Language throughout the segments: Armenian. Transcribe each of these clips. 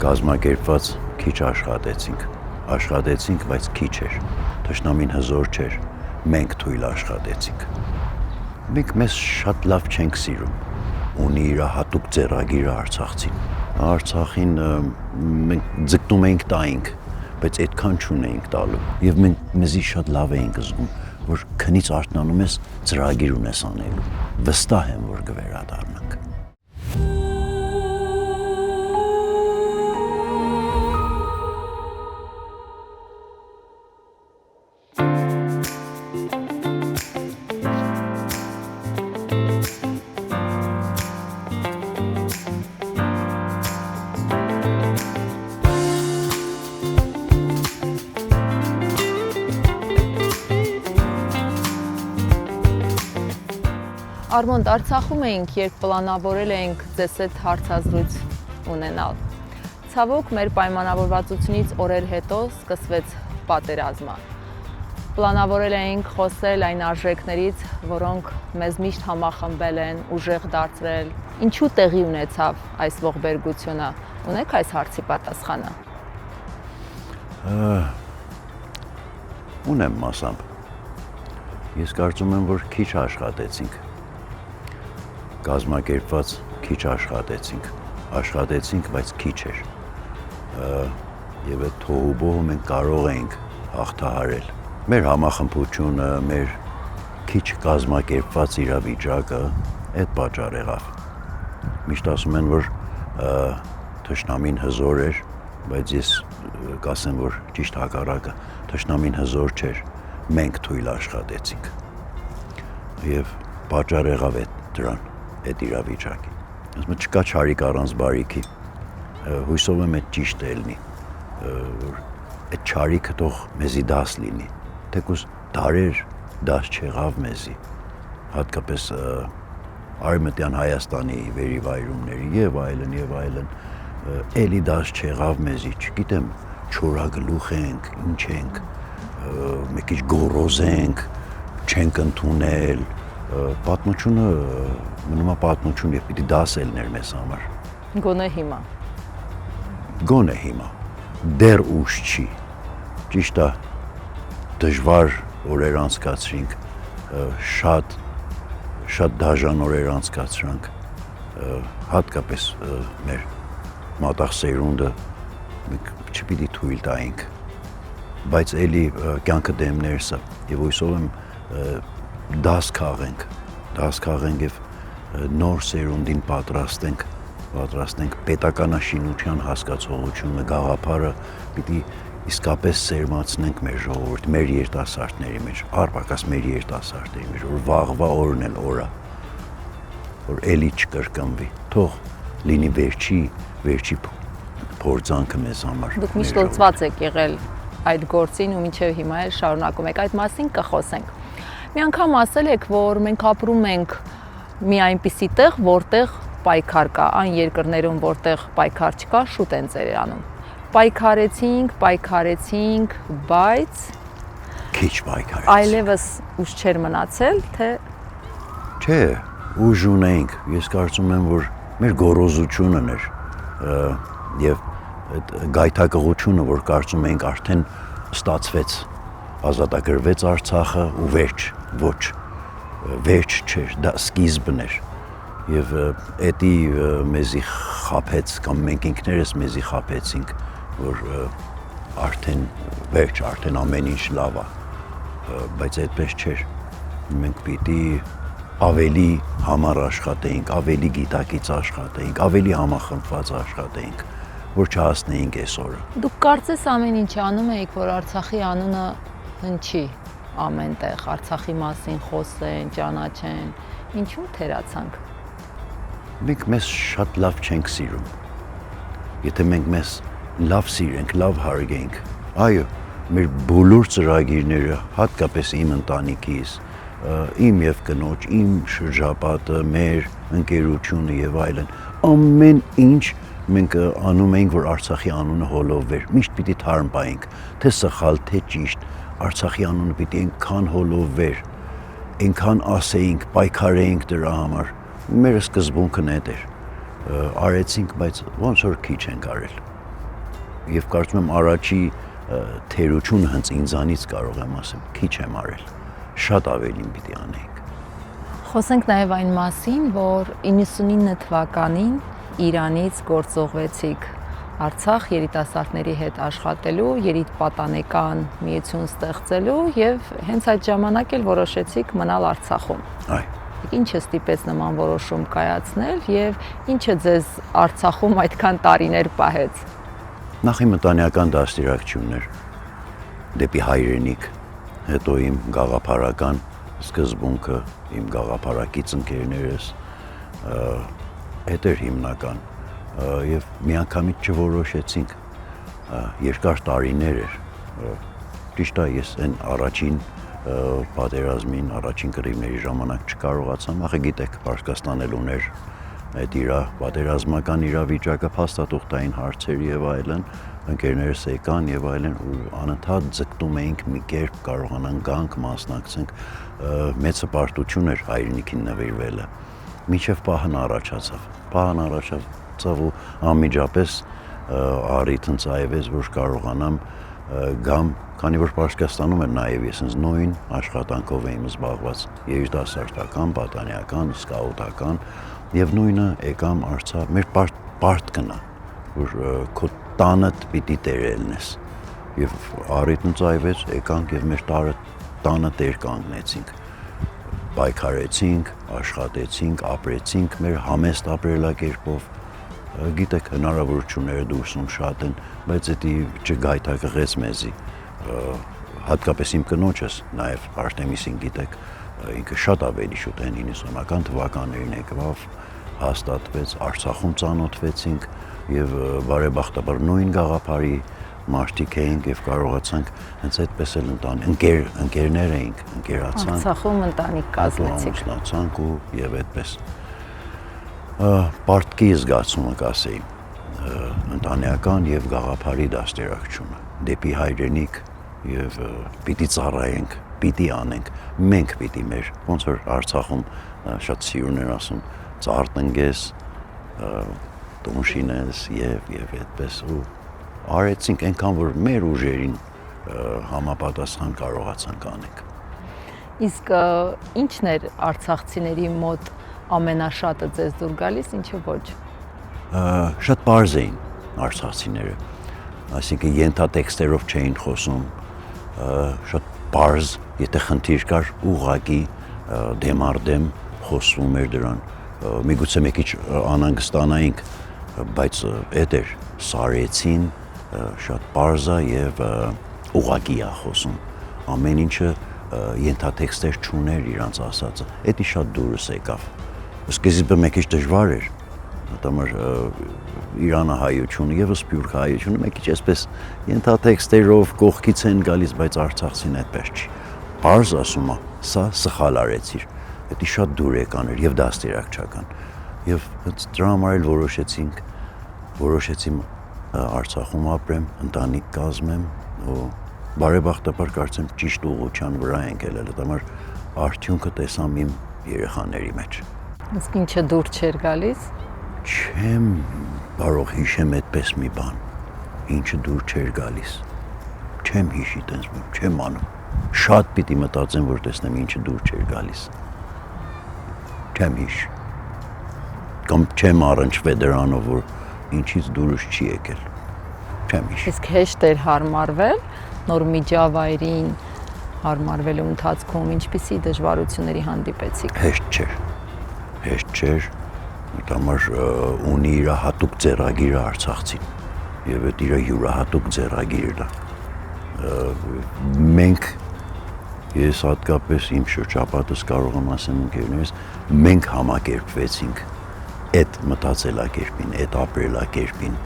Կազմակերպված քիչ աշխատեցինք, բայց քիչ էր, թշնամին հզոր չէր, մենք թույլ աշխատեցինք։ Մենք մեզ շատ լավ չենք սիրում, ունի իր հատուկ ձեռագիրը Արցախցին։ Արցախին մենք ձգտում էինք տայինք, բայց այդքան չունեինք տալու։ Եվ մենք մեզի շատ լավ էինք զգում, որ քնից արթնանում ես ծրագիր ունես անելու։ Վստահ եմ, որ կվերադառնանք։ Արմոնդ, Արցախում էինք, երբ պլանավորել էինք ձեզ հետ հարցազրույց ունենալ։ Ցավոք, մեր պայմանավորվածությունից օրեր հետո սկսվեց պատերազմը։ Պլանավորել էինք խոսել այն արժեքներից, որոնք մեզ միշտ համախմբել են, ուժեղ դարձրել։ Ինչու տեղի ունեցավ այս ողբերգությունը։ Ունեք այս հարցի պատասխանը։ Ունեմ մասամբ։ Ես կարծում եմ, որ քիչ աշխատեցինք։ Կազմակերպված քիչ աշխատեցինք, բայց քիչ էր։ Եվ այդ թոհուբոհը մենք կարող էինք հաղթահարել։ Մեր համախմբությունը, մեր քիչ կազմակերպված իրավիճակը այդ պատճառ եղավ։ Միշտ ասում են, որ թշնամին հզոր էր, բայց ես կասեմ, որ ճիշտ հակառակը, թշնամին հզոր չէր, մենք թույլ աշխատեցինք։ Եվ պատճառ եղավ այդ իրավիճակի։ Ասում եմ, չկա չարիք առանց բարիքի։ Հույսով եմ այդ ճիշտ ելնի, որ այդ չարիքը թող մեզի դաս լինի։ Թեկուզ դարեր դաս չեղավ մեզի, հատկապես Արևմտյան Հայաստանի վերիվայրումների եւ այլն, էլի դաս չեղավ մեզի, չգիտեմ, չորագլուխ ենք, ինչ ենք, մի քիչ գոռոզ ենք, չենք ընդունել, պատմությունը մնում է պատմություն եւ պիտի դաս ելներ մեզ համար։ Գոնե հիմա։ Դեռ ուշ չի։ Ճիշտ է, դժվար օրեր անցկացրինք, շատ դաժան օրեր անցկացրանք, հատկապես մեր մատաղ սերունդը չպիտի թույլ տայինք, բայց էլի կյանքը դեմներս է եւ հույսով եմ դաս քաղենք եւ նոր սերունդին պատրաստենք պետականաշինության հասկացողությունը, գաղափարը պիտի իսկապես սերմացնենք մեր ժողովուրդ, մեր երիտասարդների մեջ, առպակաս մեր երիտասարդների մեջ, որ վաղվա օրն էլ օր է, որ էլի չկրկնվի, թող լինի վերջի փորձանքը մեզ համար։ Դուք միշտ լծված եք եղել այդ գործին ու մինչև հիմա էլ շարունակում եք, այդ մասին կխոսենք։ Մի անգամ ասել եք, որ մենք ապրում ենք մի այնպիսի տեղ, որտեղ պայքար կա, այն երկրներում, որտեղ պայքար չկա, շուտ են ծերանում։ Պայքարեցինք, բայց քիչ պայքարեցինք։ Այլևս ուժ չէր մնացել, թե Չէ, ուժ ունեինք։ Ես կարծում եմ, որ մեր գոռոզությունն էր եւ այդ գայթակղությունը, որ կարծում էինք արդեն ստացվեց, ազատագրվեց Արցախը ու վերջ չէր, դա սկիզբն էր։ Եվ էդի մեզի խաբեց, կամ մենք ինքներս մեզի խաբեցինք, որ արդեն վերջ, արդեն ամեն ինչ լավ է, բայց այդպես չէր։ Մենք պիտի ավելի համառ աշխատեինք, ավելի գիտակից աշխատեինք, ավելի համախմբված աշխատեինք, որ չհասնեինք այս օրը։ Դուք կարծես ամեն ինչ անում էիք, որ Արցախի անունը հնչի ամենտեղ, Արցախի մասին խոսեն, ճանաչեն, ինչու թերացանք։ Մենք մեզ շատ լավ չենք սիրում։ Եթե մենք մեզ լավ սիրենք, լավ հարգենք, այո, մեր բոլոր ծրագիրները, հատկապես իմ ընտանիքիս, իմ եւ կնոջ, իմ շրջապատը, մեր ընկերությունը եւ այլն, ամեն ինչ մենք անում էինք, որ Արցախի անունը հոլովվեր, միշտ պիտի թարմ պայենք, թե սխալ, թե ճիշտ, Արցախի անունը պիտի այնքան հոլովվեր, այնքան ասեինք, պայքարեինք դրա համար։ Մեր սկզբունքն էդ էր, արեցինք, բայց ոնց որ քիչ ենք արել։ Եվ կարծում եմ առաջի թերությունը հենց ինձանից կարող եմ ասեմ, քիչ եմ արել, շատ ավելին պիտի անեինք։ Խոսենք նաև այն մասին, որ 99 թվականին Իրանից գործողվեցիք Արցախ երիտասարդների հետ աշխատելու, երիտպատանեկան միություն ստեղծելու եւ հենց այդ ժամանակ էլ որոշեցիք մնալ Արցախում։ Այ Ինչը ստիպեց նման որոշում կայացնել եւ ինչը ձեզ Արցախում այդքան տարիներ պահեց։ Նախ իմ ընտանեկան դաստիարակություններ դեպի հայրենիք, հետո իմ գաղափարական սկզբունքը, իմ գաղափարակից ընկերներս, հետ էր հիմնական եւ միանգամից չորոշեցինք երկար տարիներ էր ճիշտ է ես այն առաջին պատերազմին առաջին կռիվների ժամանակ չկարողացա ախը գիտեք Պարսկաստան էլ ուներ այդ իր պատերազմական իրավիճակը փաստաթուղթային հարցեր եւ այլն ընկերներս եկան եւ այլն ու անընդհատ ձգտում էինք մի կերպ կարողանանք գանք մասնակցենք մեծ հպարտություն էր հայրենիքին նվիրվելը միջև պահն առաջացավ ու անմիջապես առիթ ընծայվեց որ կարողանամ գամ քանի որ Պարսկաստանում էր նաև ես ինձ նույն աշխատանքով եմ զբաղված երիտասարդական, պատանեկան, սկաուտական եւ նույնը եկամ Արցախ մեր պարտ կնա որ քո տանդ պիտի տերելնես եւ առիթն ծայվեց եկանք եւ մեր տանը տեր կանգնեցինք պայքարեցինք, աշխատեցինք, ապրեցինք մեր համեստ ապրելակերպով գիտեք հնարավորությունները դուրսում շատ են բայց դա չգայթակղեց մեզի հատկապես իմ կնոջս նաև Արտեմիսին գիտեք ինքը շատ ավելի շուտ են 90-ական թվականներին եկավ հաստատվեց Արցախում ծանոթվեցինք եւ բարեբախտաբար նույն գաղափարի մարդիկ էինք եւ կարողացանք հենց այդպես էլ ընկերներ էինք ընկերացանք Արցախում ընտանիք կազմեցիք ամուսնացանք ու եւ այդպես պարտքի զգացումը կասեի ընտանեկան եւ գաղափարի դաստիարակությունը դեպի հայրենիք եւ պիտի ծառայենք պիտի անենք մենք պիտի մեր ոնց որ Արցախում շատ սիրուն են ասում ծառ տնկես տոնշինես եւ այդպես ու արեցինք այնքան որ մեր ուժերին համապատասխան կարողացանք անենք իսկ ինչն էր արցախցիների մոտ ամենաշատը ձեզ դուր գալիս, ինչը ոչ։ Շատ պարզ էին արցախցիները, այսինքն ենթատեքստերով չէին խոսում, շատ պարզ, եթե խնդիր կար, ուղղակի դեմարդեմ խոսվում էր դրան, միգուցե մի քիչ անհանգստանայինք, բայց այդ էր սարեցին, շատ պարզ է եւ ուղղակի է խոսում, ամեն ինչը ենթատեքստեր չուներ իրանց ասածը, դա շատ դուրս եկավ Սկզբը մեկ քիչ դժվար էր, դամար իրանահայությունը եւ սփյուռք հայությունը մեկ քիչ այսպես ենթատեքստերով կողքից են գալիս, բայց արցախցին այդպես չի։ Պարզ ասում է, սա սխալ արեցիր։ Դա շատ դուր եկան էր եւ դաստիարակչական։ Եվ դրա համար էլ որոշեցի Արցախում ապրեմ, ընտանիք կազմեմ ու բարեբախտաբար կարծեմ ճիշտ ուղղության վրա ենք ելել, դամար արդյունքը տեսամ իմ երեխաների մեջ։ Իսկ ինչը դուր չէր գալիս։ Չեմ կարող հիշեմ այդպես մի բան, ինչը դուր չէր գալիս։ Չեմ հիշի տենց մի, չեմ անում։ Շատ պիտի մտածեմ, որ տեսնեմ ինչը դուր չէր գալիս։ Չեմ հիշ։ Կամ չեմ առնչվել դրանով, որ ինչից դուրս չի եկել։ Չեմ հիշ։ Իսկ հեշտ էր հարմարվել նոր միջավայրին հարմարվելու ընթացքում ինչպիսի դժվարությունների հանդիպեցիք։ Հեշտ չէր, համար ունի իր հատուկ ձեռագիրը Արցախցին եւ այդ իր յուրահատուկ ձեռագիրն է։ Մենք ես հատկապես իմ շրջապատս կարող եմ ասեմ ընկերներս, մենք համակերպվեցինք այդ մտածելակերպին, այդ ապրելակերպին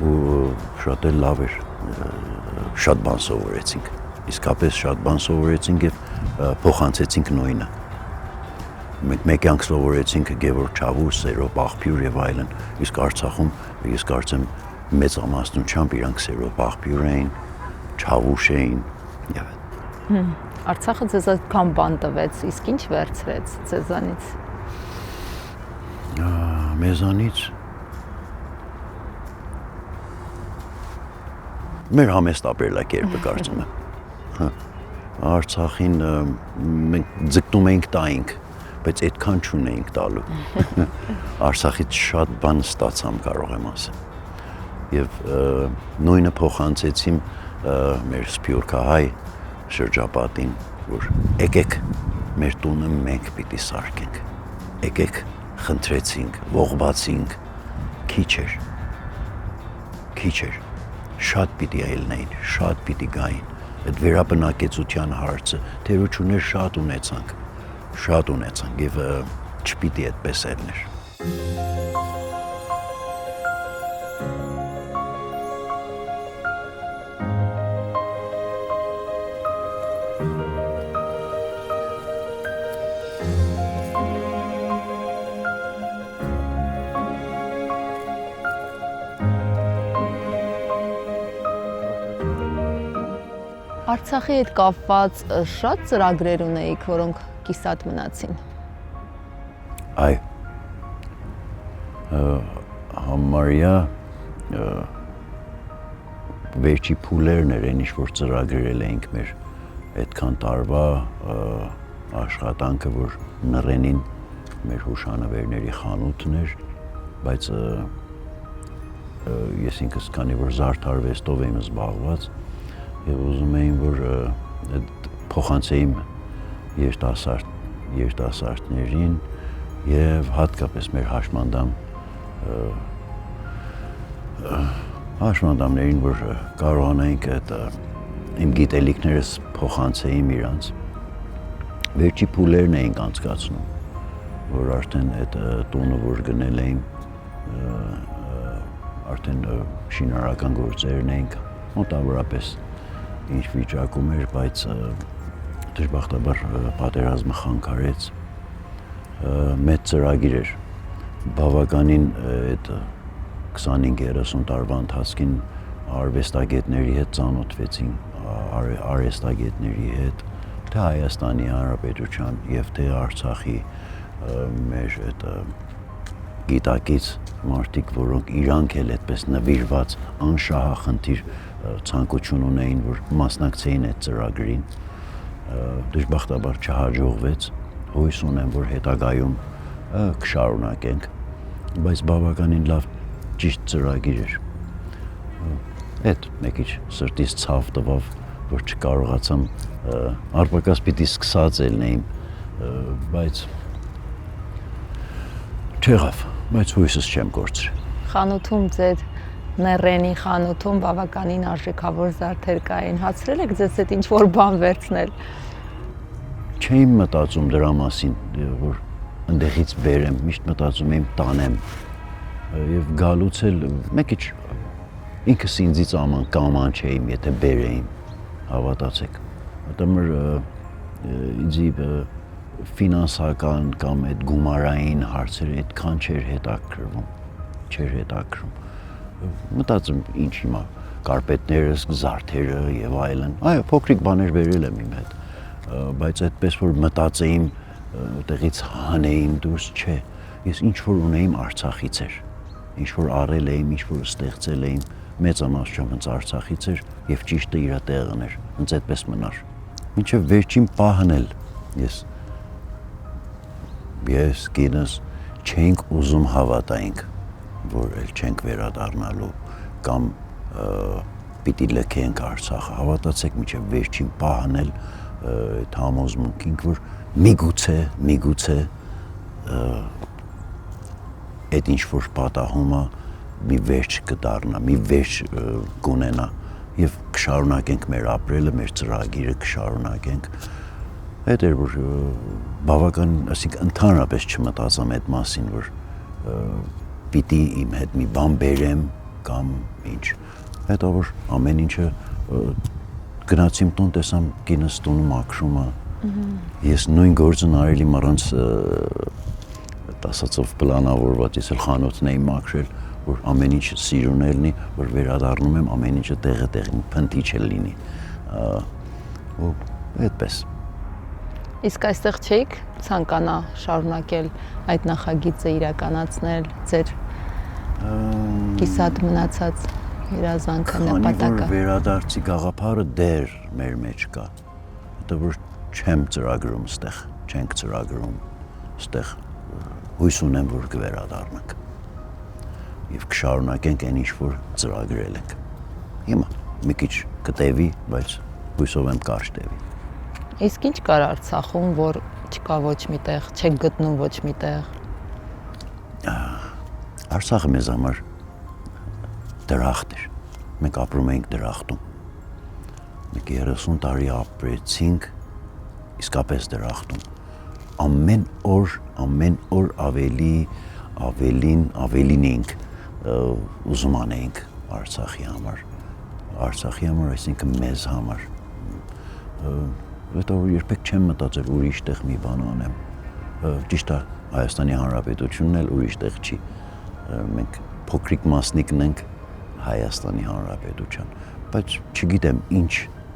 ու շատ էլ լավ էր, շատ բան սովորեցինք, իսկապես շատ բան սովորեցինք եւ փոխանցեցինք նույնը։ Մենք մեկ անգամ սովորեցինք Գևորգ Չավուս, Սերոբ աղբյուր եւ այլն, իսկ Արցախում ես կարծեմ մեծամասնությամբ իրանք Սերոբ աղբյուր էին, Չավուշ էին եւ Արցախը ձեզ այդքան բան տվեց, իսկ ինչ վերցրեց ձեզանից։ Մեզանից մեր համեստ ապրելակերպը կարծում եմ։ Արցախին մենք ձգտում էինք տայինք, բայց այդքան չունեինք տալու։ Արցախից շատ բան ստացամ, կարող եմ ասել։ Եվ նույնը փոխանցեցիմ մեր սփյուռքահայ շրջապատին, որ եկեք մեր տունը մենք պիտի սարքենք։ Եկեք խնդրեցինք, ողբացինք, քիչ էր, շատ պիտի ելնեին, շատ պիտի գային, այդ վերաբնակեցության հարցը թերություններ շատ ունեցանք և չպիտի այդպես ելներ։ Արցախի հետ կապված շատ ծրագրեր ունեիք, որոնք կիսատ մնացին։ Այ, համարյա վերջի փուլերն էր, այն ինչ-որ ծրագրել էինք մեր այդքան տարվա աշխատանքը, որ Նռենին մեր հուշանվերների խանութն էր, բայց ես ինքս քանի որ զարդարվեստով եմ զբաղված, և ուզում էին, որ փոխանցեիմ երիտասարդներին և հատկապես մեր հաշմանդամներին, որ կարողանայինք իմ գիտելիքներս փոխանցեիմ իրանց։ Վերջի փուլերն էինք անցկացնում, որ արդեն այդ տունը, որ գնել էին, արդեն շինարարական գործերն էինք մոտավորապես ինչ վիճակում էր, բայց դժբախտաբար պատերազմը խանգարեց, մեծ ծրագիր էր, բավականին այդ 25-30 տարվա ընթացքին արվեստագետների հետ ծանոթվեցին, արհեստագետների հետ, թե Հայաստանի Հանրապետության և թե Արցախի մեր այդ գիտակից մարդիկ, որոնք իրանք էլ այդպես նվիրված անշահախնդիր ցանկություն ունեին, որ մասնակցեին այդ ծրագրին, դժբախտաբար չհաջողվեց, հույս ունեմ, որ հետագայում կշարունակենք, բայց բավականին լավ ճիշտ ծրագիր էր։ Էդ մեկ ինչ սրտից ցավ տվավ, որ չկարողացամ, առպակաս պիտի սկսած ելնեիմ, բայց չեղավ, բայց հույսս չեմ կորցրել։ Խանութում ձեր Նռենի խանութում բավականին արժեքավոր զարդեր կային, հացրել եք ձեզ հետ ինչ-որ բան վերցնել։ Չէի մտածում դրա մասին, որ ընդեղից բերեմ, միշտ մտածում եմ տանեմ և գալուց էլ մեկ ինչ ինքս ինձից կամանչեիմ, եթե բերեիմ, հավատացեք, մտմր ինձի ֆինանսական կամ այդ գումարային հարցերը այդքան չէր հետաքրքրում, մտածում ինչ հիմա կարպետներս, զարդերը և այլն, այո, փոքրիկ բաներ բերել եմ իմ հետ, բայց այդպես որ մտածեիմ, տեղից հանեիմ դուրս, չէ, ես ինչ-որ ունեիմ Արցախից էր, ինչ-որ առել էիմ, ինչ-որ ստեղծել էիմ, մեծամասնությամբ հենց Արցախից էր և ճիշտը իր տեղն էր, հենց այդպես մնար։ Մինչև վերջին պահն էլ ես կինս չենք ուզում հավատայինք, որ էլ չենք վերադառնալու կամ պիտի լքենք Արցախը, հավատացեք մինչև վերջին պահն էլ այդ համոզմունքինք, որ միգուցե այդ ինչ-որ պատահումը մի վերջ կդառնա, մի վերջ կունենա և կշարունակենք մեր ապրելը, մեր ծրագիրը կշարունակենք։ Այդ էր, որ բավական, ասենք ընդհանրապես չմտածամ այդ մասին, որ պիտի իմ հետ մի բան բերեմ կամ ինչ։ Հետո որ ամեն ինչը գնացիմ տուն, տեսամ կինս տունում ակրում է, ես նույն գործն արել իմ առանց ասածով պլանավորված, ես էլ խանութն էի մաքրել, որ ամեն ինչ սիրուն է լինի, որ վերադառնում եմ, ամեն ինչը տեղը փնթիչ է լինի, ու այդպես։ Իսկ այստեղ չէիք ցանկանա շարունակել այդ նախագիծը իրականացնել ձեր կիսատ մնացած։ երազանքը, Քանի որ նպատակը։ վերադարձի գաղափարը դեռ մեր մեջ կա, դա որ չեմ ծրագրում ստեղ, չենք ծրագրում ստեղ հույս ունեմ, որ կվերադառնանք եւ կշարունակենք այն ինչ որ ծրագրել ենք։ Հիմա մի քիչ կտևի, բայց հույսով եմ կարճ տևի։ Իսկ ինչ կար Արցախում, որ չկա ոչ միտեղ, չեք գտնում ոչ միտեղ։ Արցախը մեզ համար դրախտ էր։ Մենք ապրում էինք դրախտում։ Մենք 30 տարի ապրեցինք իսկապես դրախտում։ Ամեն օր ավելին էինք ուզում անեինք Արցախի համար, այսինքն մեզ համար։ Որտեղ երբեք չեմ մտածել ուրիշ տեղ մի բան անեմ։ Ճիշտ է, Հայաստանի Հանրապետությունն էլ ուրիշ տեղ չի։ Մենք փոքրիկ մասնիկն ենք Հայաստանի Հանրապետության, բայց չգիտեմ ինչ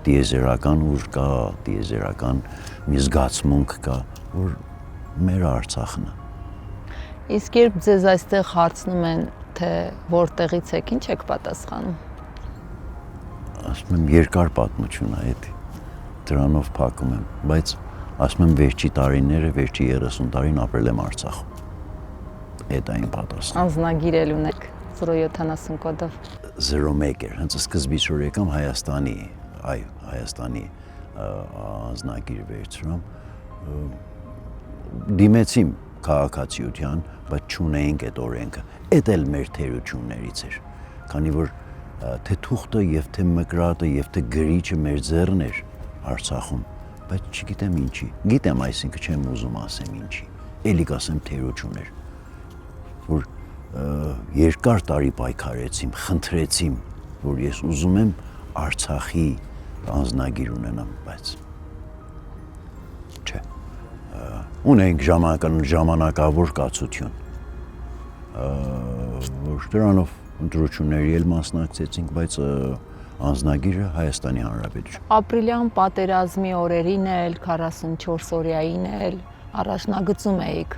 տիեզերական ուժ կա, տիեզերական մի զգացմունք կա, որ մեր Արցախն է։ Իսկ երբ ձեզ այստեղ հարցնում են, թե որտեղից եք, ինչ եք պատասխանում։ Ասում եմ երկար պատմություն է դա, դրանով փակում եմ, բայց ասում եմ վերջի 30 տարին ապրել եմ Արցախում։ Դա այն պատասխանը։ Անձնագիր էլ ունեք 070 կոդով։ 01 էր, հենց սկզբից որ եկամ Հայաստանի անձնագիր վերցրամ, դիմեցիմ քաղաքացիության, բայց չունեինք այդ օրենքը։ Էդ էլ մեր թերություններից էր, քանի որ թե թուղթը եւ թե մկրատը եւ թե գրիչը մեր ձեռն էր Արցախում, բայց չգիտեմ ինչի։ Գիտեմ, այսինքն չեմ ուզում ասեմ ինչի։ Էլի կասեմ թերություն էր, որ երկար տարի պայքարեցիմ, խնդրեցիմ, որ ես ուզում եմ Արցախի անձնագիր ունենամ, բայց չէ։ Ունենք ժամանակավոր կացություն, որ դրանով ընտրությունների էլ մասնակցեցինք, բայց անձնագիրը Հայաստանի Հանրապետություն։ Ապրիլյան պատերազմի օրերին էլ, 44 օրյային էլ առաջնագծում էիք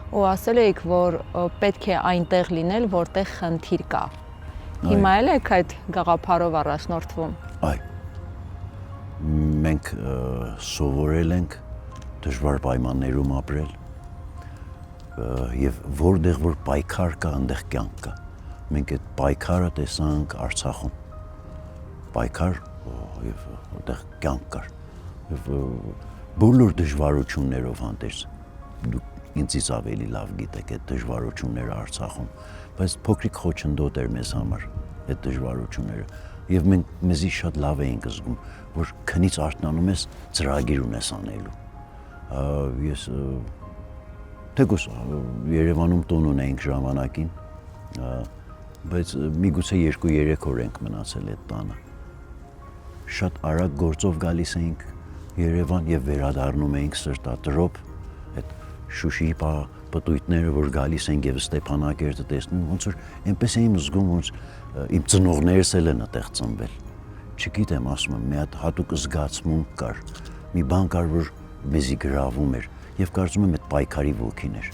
ու ասել էիք, որ պետք է այնտեղ լինել, որտեղ խնդիր կա։ Հիմա էլ եք այդ գաղափարով առաջնորդվում։ Այ, մենք սովորել ենք դժվար պայմաններում ապրել եւ որտեղ որ պայքար կա, այնտեղ կյանք կա։ Մենք այդ պայքարը տեսանք Արցախում։ Պայքար եւ որտեղ կյանք կար։ Եվ բոլոր դժվարություններով հանդերձ դուք ինձից ավելի լավ գիտեք այդ դժվարությունները Արցախում, բայց փոքրիկ խոչընդոտ էր մեզ համար այդ դժվարությունները եւ մենք մեզի շատ լավ էինք զգում, որ քնից արթնանում ես ծրագիր ունես անելու։ Ես թեկուզ Երևանում տուն ունեինք ժամանակին, բայց միգուցե 2-3 օր ենք մնացել այդ տանը։ Շատ արագ գործով գալիս էինք Երևան եւ վերադառնում էինք սրտատրոփ, այդ Շուշիի պտույտները, որ գալիս են եւ Ստեփանակերտը տեսնում, ոնց որ այնպես էի զգում, ոնց իմ ծնողներս էլ են այդտեղ ծնվել։ Չգիտեմ, ասում եմ, մի հատ հատուկ զգացմունք կար, մի բան կար, որ մեզի գրավում էր եւ կարծում եմ այդ պայքարի ոգին էր,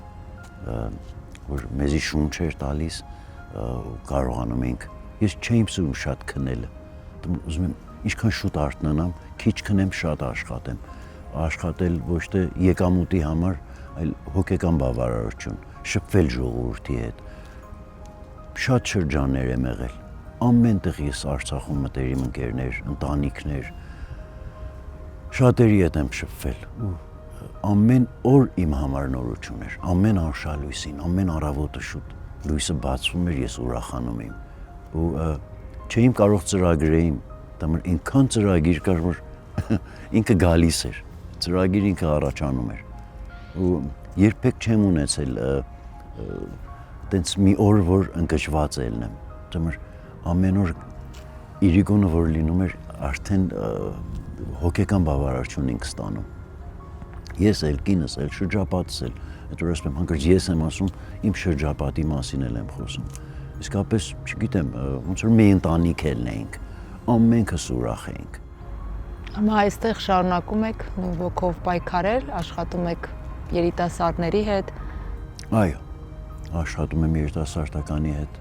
որ մեզի շունչ էր տալիս, կարողանում ենք։ Ես չէի սիրում շատ քնել, ուզում եմ ինչքան շուտ արթնանամ, քիչ քնեմ, շատ աշխատեմ, աշխատել ոչ թե եկամուտի համար, այլ հոգեկան բավարարություն, շփվել ժողովրդի հետ։ Շատ շրջաններ եմ եղել, ամենտեղ ես Արցախում մտերիմ ընկերներ, ընտանիքներ, շատերի հետ եմ շփվել ու ամեն օր իմ համար նորություն էր, ամեն անշալույսին, ամեն առավոտը շուտ լույսը բացվում էր, ես ուրախանում եմ ու չէին կարող ծրագրեին, դամր ինքան ծրագիր կար, որ ինքը գալիս էր, ծրագիր ինքը առաջանում էր ու երբեք չեմ ունեցել տենց մի օր, որ ընկճված ելնեմ, դամր ամեն օր իրիկոնը, որ լինում էր, արդեն հոգեկան բավարարություն ինք ստանում։ Ես էլ կինս էլ շրջապատս էլ, այդ որ ասում եմ, հանկարծ ես եմ ասում, իմ շրջապատի մասին էլ եմ խոսում։ Իսկապես, չգիտեմ, ոնց որ մի ընտանիք էլ էինք, ամենքս ուրախ էինք։ Հիմա այստեղ շարունակում եք նույն ոգով պայքարել, աշխատում եք երիտասարդների հետ։ Այո, աշխատում եմ երիտասարդականի հետ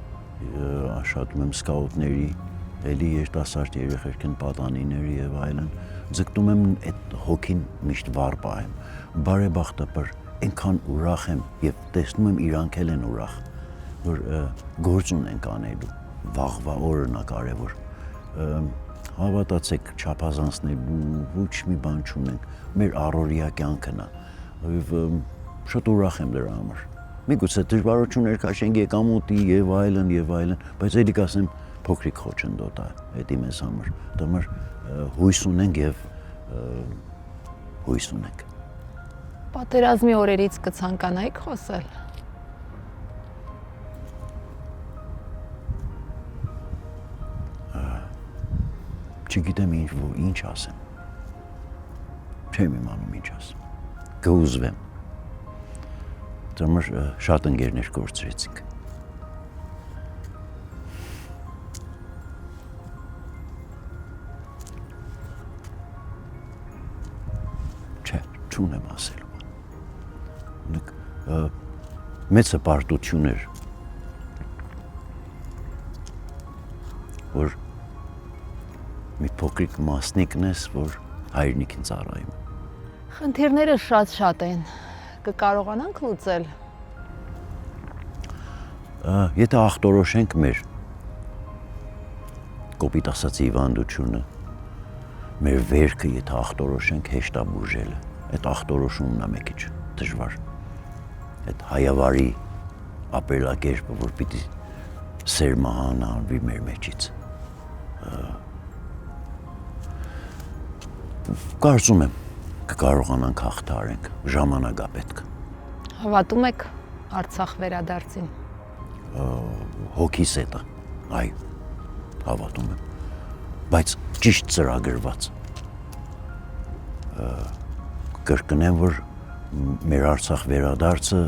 աշխատում եմ սկաուտների, էլի երիտասարդ երեխերքին պատանիների եւ այլն, ձգտում եմ այդ հոգին միշտ վառ պահեմ։ Բարեբախտաբար այնքան ուրախ եմ եւ տեսնում եմ իրանք էլ են ուրախ, որ գործ ունենք անելու, վաղվա օրն է կարևոր։ Հավատացեք, չափազանցնելու ոչ մի բան չունենք, մեր առօրյա կյանքն է եւ շատ ուրախ եմ դրա համար։ Միգուցե դժվարություններ քաշենք եկամուտի եւ այլն, բայց էլի կասեմ փոքրիկ խոչընդոտ է, դա մեզ համար։ Դա համար հույս ունենք եւ հույս ունենք։ Պատերազմի օրերից կցանկանայիք խոսել։ Չգիտեմ ինչ ասեմ։ Չեմ իմանում ինչ ասեմ։ Կուզվեմ։ Դա համար շատ ընկերներ կորցրեցինք։ Չունեմ ասելու։ Մեծ հպարտություն էր, որ մի փոքրիկ մասնիկն ես, որ հայրենիքին ծառայում։ Խնդիրները շատ են։ Կկարողանանք լուծել։ Եթե ախտորոշենք մեր կոպիտ ասած հիվանդությունը, մեր վերքը եթե ախտորոշենք հեշտ է բուժելը, այդ ախտորոշումն է մի քիչ դժվար։ Այդ հայավարի ապրելակերպը, որ պիտի սերմանանվի մեր մեջից։ Կարծում եմ կկարողանանք հաղթահարենք, ժամանակ է պետք։ Հավատում եք Արցախ վերադարձին։ Հոգիս հետ է, այո, հավատում եմ, բայց ճիշտ ծրագրված։ Կրկնեմ, որ մեր Արցախ վերադարձը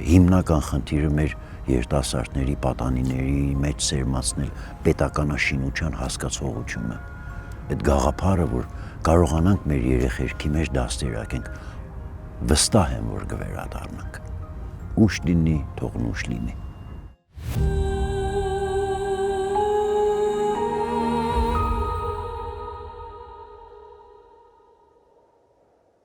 հիմնական խնդիրը մեր երիտասարդների, պատանիների մեջ սերմացնել պետականաշինության հասկացողությունը։ Այդ գաղափարը, որ կարողանանք մեր երեխերքի մեջ դաստիարակենք, վստահ եմ, որ կվերադառնանք։ Ուշ լինի, թող նուշ լինի։